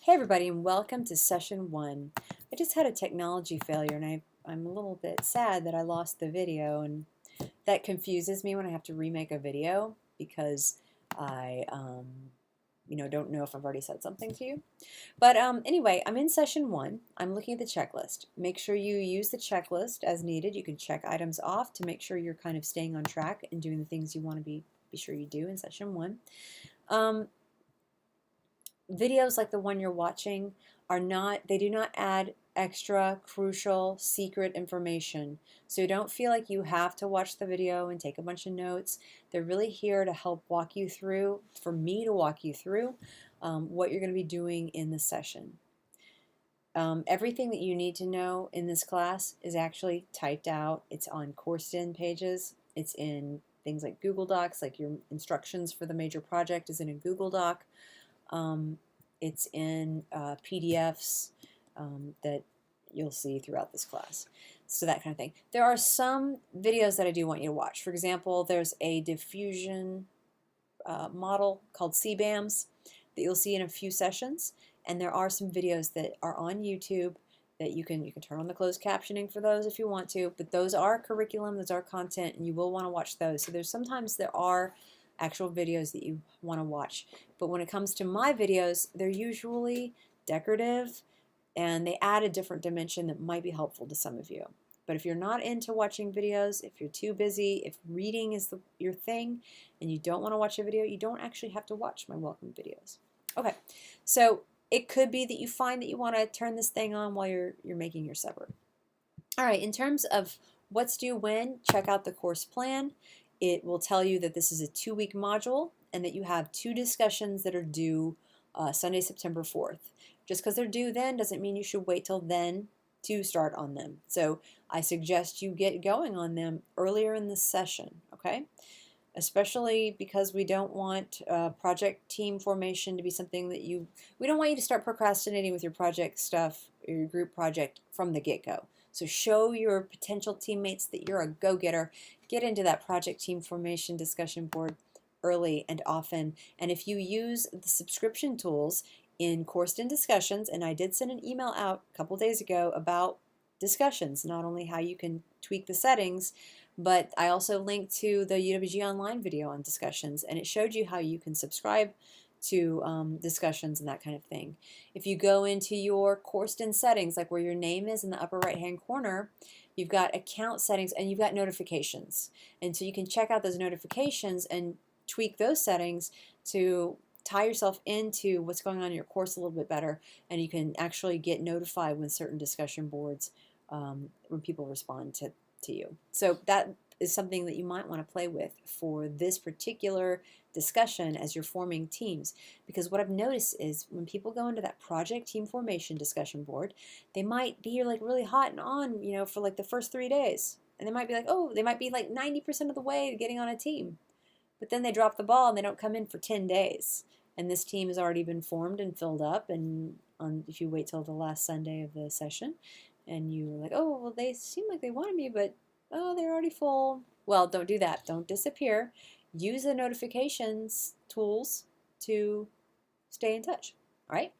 Hey everybody, and welcome to session 1. I just had a technology failure and I'm a little bit sad that I lost the video, and that confuses me when I have to remake a video because I don't know if I've already said something to you. But anyway, I'm in session 1. I'm looking at the checklist. Make sure you use the checklist as needed. You can check items off to make sure you're kind of staying on track and doing the things you want to be sure you do in session 1. Videos like the one you're watching they do not add extra crucial secret information. So don't feel like you have to watch the video and take a bunch of notes. They're really here to help walk you through, for me to walk you through what you're going to be doing in the session. Everything that you need to know in this class is actually typed out. It's on Courseden pages. It's in things like Google Docs, like your instructions for the major project is in a Google Doc. It's in PDFs that you'll see throughout this class. So that kind of thing. There are some videos that I do want you to watch. For example, there's a diffusion model called CBAMS that you'll see in a few sessions. And there are some videos that are on YouTube that you can turn on the closed captioning for those if you want to. But those are curriculum, those are content, and you will want to watch those. So sometimes there are actual videos that you want to watch. But when it comes to my videos, they're usually decorative and they add a different dimension that might be helpful to some of you. But if you're not into watching videos, if you're too busy, if reading is your thing and you don't want to watch a video, you don't actually have to watch my welcome videos. Okay, so it could be that you find that you want to turn this thing on while you're making your supper. All right, in terms of what's due when, check out the course plan. It will tell you that this is a 2-week module and that you have 2 discussions that are due Sunday, September 4th. Just because they're due then doesn't mean you should wait till then to start on them. So I suggest you get going on them earlier in the session, okay? Especially because we don't want project team formation to be something that we don't want you to start procrastinating with your project stuff or your group project from the get-go. So show your potential teammates that you're a go-getter. Get into that project team formation discussion board early and often. And if you use the subscription tools in Courseden Discussions, and I did send an email out a couple days ago about discussions, not only how you can tweak the settings, but I also linked to the UWG Online video on discussions, and it showed you how you can subscribe to discussions and that kind of thing. If you go into your Courseden settings, like where your name is in the upper right hand corner, you've got account settings and you've got notifications. And so you can check out those notifications and tweak those settings to tie yourself into what's going on in your course a little bit better, and you can actually get notified when certain discussion boards, when people respond to you. So that is something that you might want to play with for this particular discussion as you're forming teams. Because what I've noticed is when people go into that project team formation discussion board, they might be like really hot and on, for like the first 3 days. And they might be like, oh, they might be like 90% of the way to getting on a team. But then they drop the ball and they don't come in for 10 days. And this team has already been formed and filled up. And if you wait till the last Sunday of the session, and you're like, oh, well, they seem like they wanted me, but, oh, they're already full. Well, don't do that. Don't disappear. Use the notifications tools to stay in touch, all right?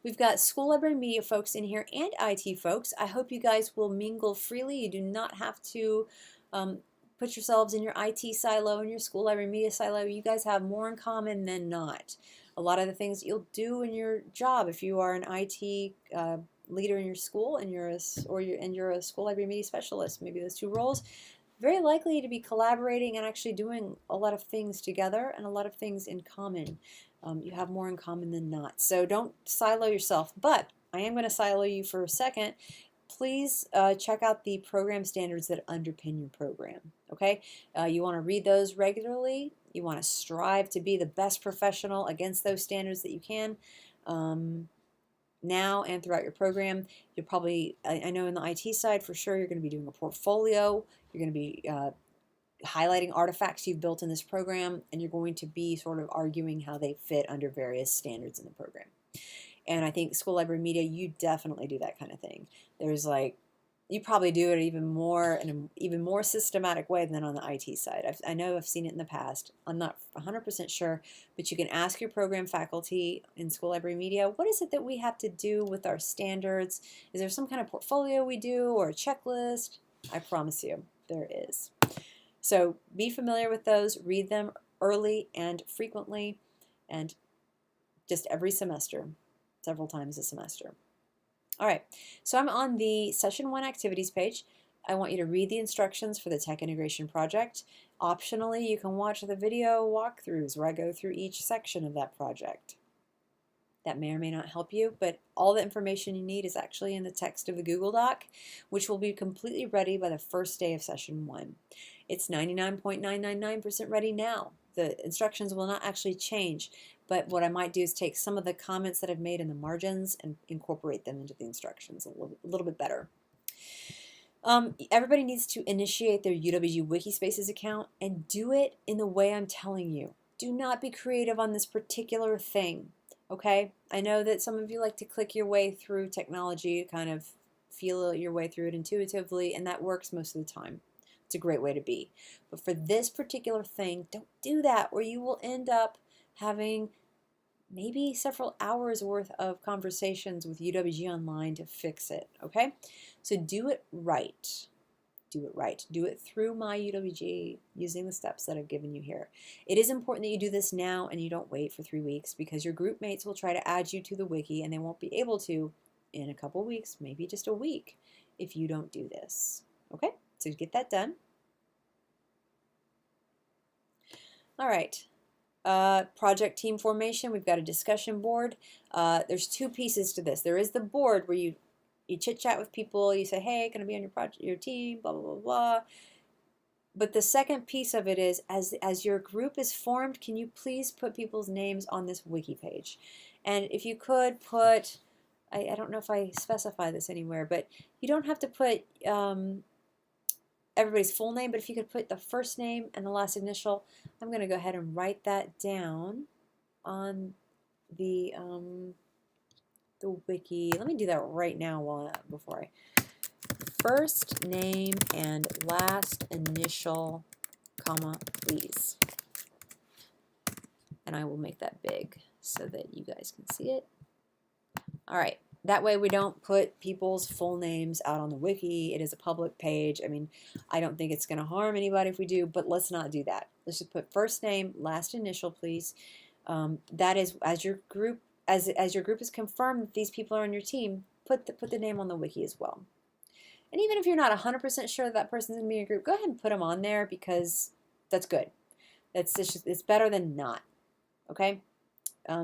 We've got school library media folks in here and IT folks. I hope you guys will mingle freely. You do not have to put yourselves in your IT silo and your school library media silo. You guys have more in common than not. A lot of the things you'll do in your job, if you are an IT leader in your school and you're a school library media specialist, maybe those 2 roles, very likely to be collaborating and actually doing a lot of things together and a lot of things in common. You have more in common than not. So don't silo yourself, but I am going to silo you for a second. Please check out the program standards that underpin your program, okay? You want to read those regularly. You want to strive to be the best professional against those standards that you can. Now and throughout your program, you'll probably, I know in the IT side for sure, you're going to be doing a portfolio, you're going to be highlighting artifacts you've built in this program, and you're going to be sort of arguing how they fit under various standards in the program. And I think school library media, you definitely do that kind of thing. There's like you probably do it even more in an even more systematic way than on the IT side. I know I've seen it in the past. I'm not 100% sure, but you can ask your program faculty in School Library Media, what is it that we have to do with our standards? Is there some kind of portfolio we do or a checklist? I promise you there is. So be familiar with those, read them early and frequently, and just every semester, several times a semester. All right, so I'm on the Session 1 Activities page. I want you to read the instructions for the Tech Integration Project. Optionally, you can watch the video walkthroughs where I go through each section of that project. That may or may not help you, but all the information you need is actually in the text of the Google Doc, which will be completely ready by the first day of Session 1. It's 99.999% ready now. The instructions will not actually change, but what I might do is take some of the comments that I've made in the margins and incorporate them into the instructions a little bit better. Everybody needs to initiate their UWG Wikispaces account and do it in the way I'm telling you. Do not be creative on this particular thing. Okay, I know that some of you like to click your way through technology, kind of feel your way through it intuitively, and that works most of the time. It's a great way to be. But for this particular thing, don't do that, or you will end up having maybe several hours worth of conversations with UWG Online to fix it, okay? So do it right. Do it right. Do it through My UWG using the steps that I've given you here. It is important that you do this now and you don't wait for 3 weeks, because your group mates will try to add you to the wiki and they won't be able to in a couple weeks, maybe just a week, if you don't do this. Okay, so get that done. All right. Project team formation, we've got a discussion board. There's 2 pieces to this. There is the board where you chit chat with people, you say, hey, can I be on your project, your team, blah, blah, blah, blah. But the second piece of it is, as your group is formed, can you please put people's names on this wiki page? And if you could put, I don't know if I specify this anywhere, but you don't have to put everybody's full name, but if you could put the first name and the last initial, I'm going to go ahead and write that down on the wiki. Let me do that right now before I. First name and last initial, comma, please. And I will make that big so that you guys can see it. All right. That way we don't put people's full names out on the wiki. It is a public page. I mean, I don't think it's going to harm anybody if we do, but let's not do that. Let's just put first name, last initial, please. That is, as your group is confirmed that these people are on your team, put the name on the wiki as well. And even if you're not 100% sure that person's going to be in your group, go ahead and put them on there, because that's good. It's better than not. Okay?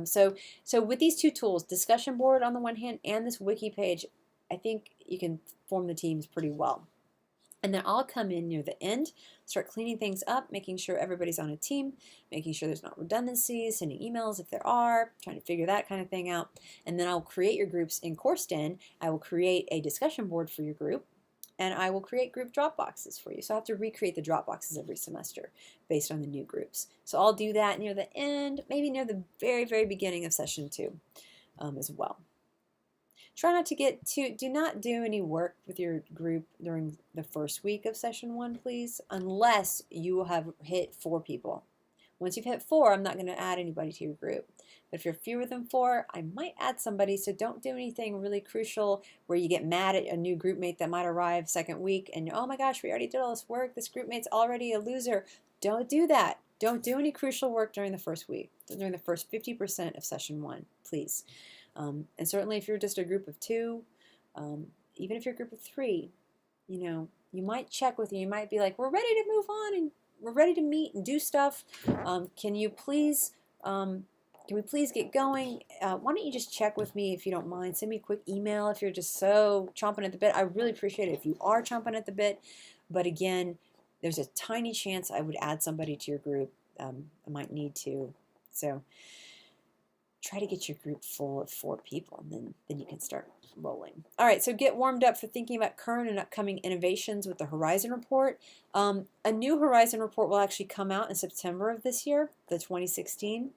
So with these 2 tools, discussion board on the one hand and this wiki page, I think you can form the teams pretty well. And then I'll come in near the end, start cleaning things up, making sure everybody's on a team, making sure there's not redundancies, sending emails if there are, trying to figure that kind of thing out. And then I'll create your groups in CourseDen. I will create a discussion board for your group, and I will create group Dropboxes for you. So I have to recreate the Dropboxes every semester based on the new groups. So I'll do that near the end, maybe near the very, very beginning of session 2 as well. Try not to do not do any work with your group during the first week of session 1, please, unless you have hit 4 people. Once you've hit 4, I'm not going to add anybody to your group. But if you're fewer than 4, I might add somebody, so don't do anything really crucial where you get mad at a new group mate that might arrive second week and, oh my gosh, we already did all this work, this group mate's already a loser. Don't do that. Don't do any crucial work during the first week, during the first 50% of session 1, please. And certainly if you're just a group of 2, even if you're a group of 3, you might check with you might be like, we're ready to move on and we're ready to meet and do stuff. Can we please get going? Why don't you just check with me if you don't mind? Send me a quick email if you're just so chomping at the bit. I really appreciate it if you are chomping at the bit. But again, there's a tiny chance I would add somebody to your group. I might need to. So try to get your group full of 4 people, and then you can start rolling. All right, so get warmed up for thinking about current and upcoming innovations with the Horizon Report. A new Horizon Report will actually come out in September of this year, the 2016.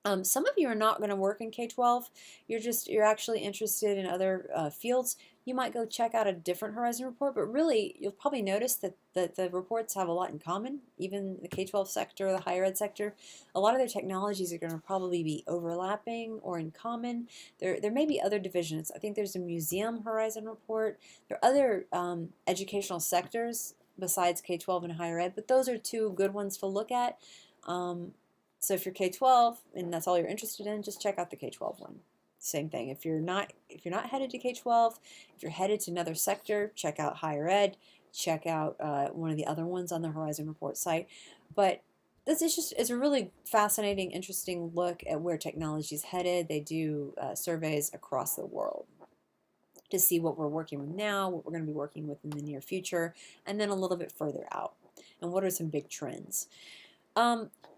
Some of you are not going to work in K-12. You're actually interested in other fields. You might go check out a different Horizon report, but really you'll probably notice that the reports have a lot in common. Even the K-12 sector, the higher ed sector, a lot of their technologies are going to probably be overlapping or in common. There may be other divisions. I think there's a museum Horizon report. There are other educational sectors besides K-12 and higher ed, but those are two good ones to look at. So if you're K-12 and that's all you're interested in, just check out the K-12 one. Same thing. If you're not headed to K-12, if you're headed to another sector, check out higher ed. Check out one of the other ones on the Horizon Report site. But this is it's a really fascinating, interesting look at where technology is headed. They do surveys across the world to see what we're working with now, what we're going to be working with in the near future, and then a little bit further out. And what are some big trends?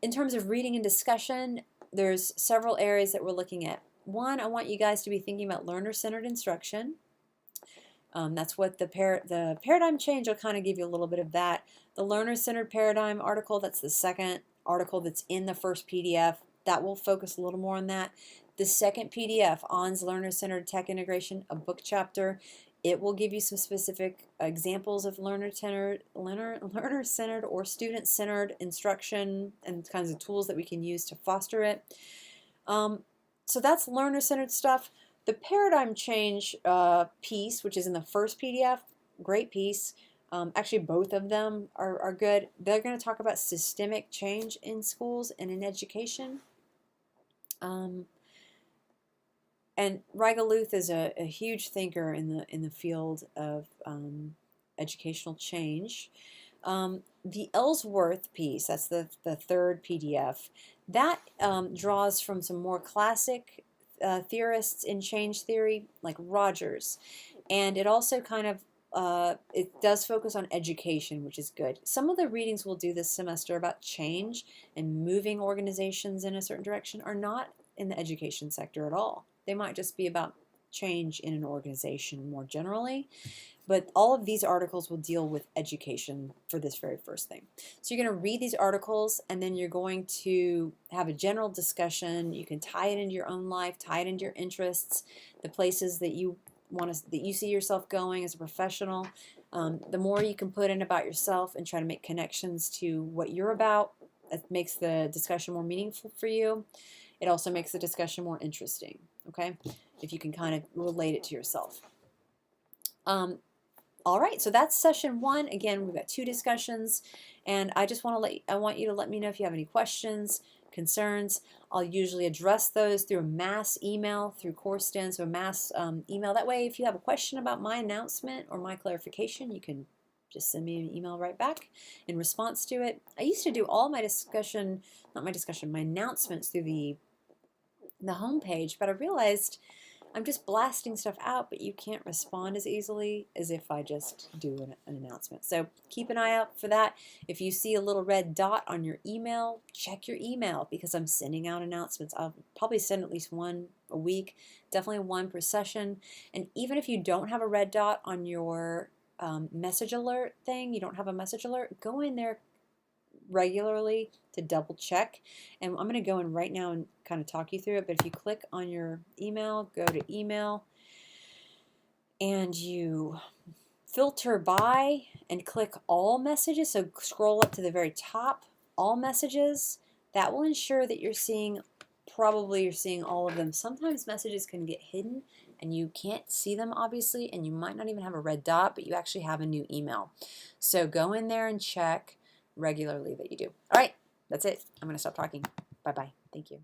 In terms of reading and discussion, there's several areas that we're looking at. One, I want you guys to be thinking about learner-centered instruction. That's what the paradigm change will kind of give you a little bit of that. The learner-centered paradigm article, that's the second article that's in the first PDF. That will focus a little more on that. The second PDF, ON's Learner-Centered Tech Integration, a book chapter, it will give you some specific examples of learner-centered or student-centered instruction and kinds of tools that we can use to foster it. So that's learner-centered stuff. The paradigm change piece, which is in the first PDF, great piece. Actually, both of them are good. They're going to talk about systemic change in schools and in education. And Riegel Luth is a huge thinker in the field of educational change. The Ellsworth piece, that's the third PDF, that draws from some more classic theorists in change theory, like Rogers. And it also kind of, it does focus on education, which is good. Some of the readings we'll do this semester about change and moving organizations in a certain direction are not in the education sector at all. They might just be about change in an organization more generally. But all of these articles will deal with education for this very first thing. So you're going to read these articles, and then you're going to have a general discussion. You can tie it into your own life, tie it into your interests, the places that you see yourself going as a professional. The more you can put in about yourself and try to make connections to what you're about, it makes the discussion more meaningful for you. It also makes the discussion more interesting, okay, if you can kind of relate it to yourself. All right, so that's session 1. Again, we've got 2 discussions, and I want you to let me know if you have any questions, concerns. I'll usually address those through a mass email through CourseDen, so a mass email. That way, if you have a question about my announcement or my clarification, you can just send me an email right back in response to it. I used to do all my my announcements through the home page, but I realized I'm just blasting stuff out, but you can't respond as easily as if I just do an announcement. So keep an eye out for that. If you see a little red dot on your email, check your email, because I'm sending out announcements. I'll probably send at least one a week, definitely one per session. And even if you don't have a red dot on your message alert thing, you don't have a message alert, go in there regularly to double check. And I'm going to go in right now and kind of talk you through it. But if you click on your email, go to email, and you filter by and click all messages. So scroll up to the very top, all messages. That will ensure that you're seeing all of them. Sometimes messages can get hidden and you can't see them, obviously, and you might not even have a red dot, but you actually have a new email. So go in there and check regularly that you do. All right, that's it. I'm going to stop talking. Bye-bye. Thank you.